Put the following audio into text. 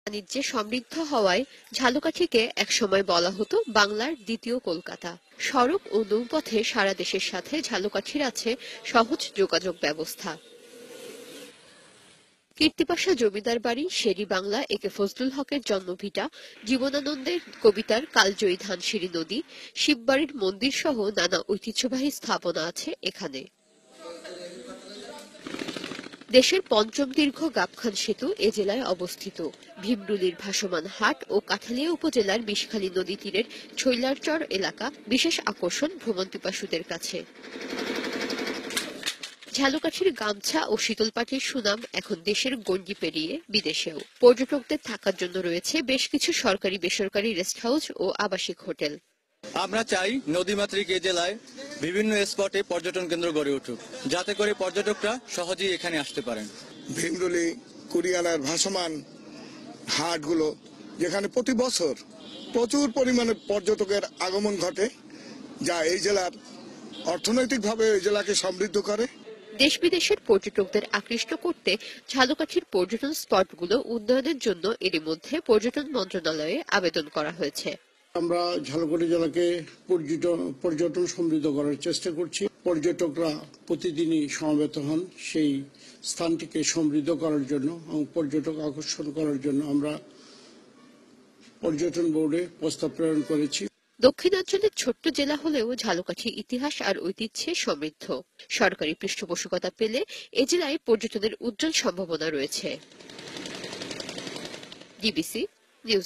বাণিজ্যে সমৃদ্ধ হওয়ায় ঝালকাঠিকে একসময় বলা হতো বাংলার দ্বিতীয় কলকাতা। সড়ক ও নৌপথে সারা দেশের সাথে ঝালকাঠির আছে সহজ যোগাযোগ ব্যবস্থা। কীর্তিপাশা জমিদার বাড়ি, শেরি বাংলা, একে ফজলুল হকের জন্মভিটা, জীবনানন্দের কবিতার কালজয়ী ধানসিঁড়ি নদী, শিববাড়ির মন্দির সহ নানা ঐতিহ্যবাহী স্থাপনা আছে এখানে। দেশের পঞ্চম দীর্ঘ গাবখান সেতু এ জেলায় অবস্থিত। ভীমরুলির ভাসমান হাট ও কাঠালিয়া উপজেলার বিষখালী নদী তীরের ছৈলারচর এলাকা বিশেষ আকর্ষণ ভ্রমণপিপাসুদের কাছে। ঝালকাঠির গামছা ও শীতলপাটির সুনাম এখন দেশের গণ্ডি পেরিয়ে বিদেশেও। পর্যটকদের থাকার জন্য রয়েছে বেশ কিছু সরকারি বেসরকারি রেস্ট হাউস ও আবাসিক হোটেল। আমরা চাই নদীমাতৃক এ জেলায় বিভিন্ন স্পটে পর্যটন কেন্দ্র গড়ে উঠুক, যাতে করে পর্যটকরা সহজেই এখানে আসতে পারেন। ভীমরুলি, কুরিয়ানার ভাসমান হাটগুলো, যেখানে প্রতি বছর প্রচুর পরিমাণে পর্যটকের আগমন ঘটে, যা এই জেলার অর্থনৈতিকভাবে এই জেলাকে সমৃদ্ধ করে। দেশ বিদেশের পর্যটকদের আকৃষ্ট করতে ঝালকাঠির পর্যটন স্পটগুলো উন্নয়নের জন্য এরই মধ্যে পর্যটন মন্ত্রণালয়ে আবেদন করা হয়েছে। আমরা ঝালকাঠি জেলাকে পর্যটন সমৃদ্ধ করার চেষ্টা করছি। পর্যটকরা প্রতিদিনই সমবেত হন সেই স্থানটিকে সমৃদ্ধ করার জন্য এবং পর্যটক আকর্ষণ করার জন্য আমরা পর্যটন বোর্ডে প্রস্তাব প্রেরণ করেছি। দক্ষিণাঞ্চলের ছোট্ট জেলা হলেও ঝালকাঠি ইতিহাস আর ঐতিহ্যে সমৃদ্ধ। সরকারি পৃষ্ঠপোষকতা পেলে এ জেলায় পর্যটনের উজ্জ্বল সম্ভাবনা রয়েছে। DBC news.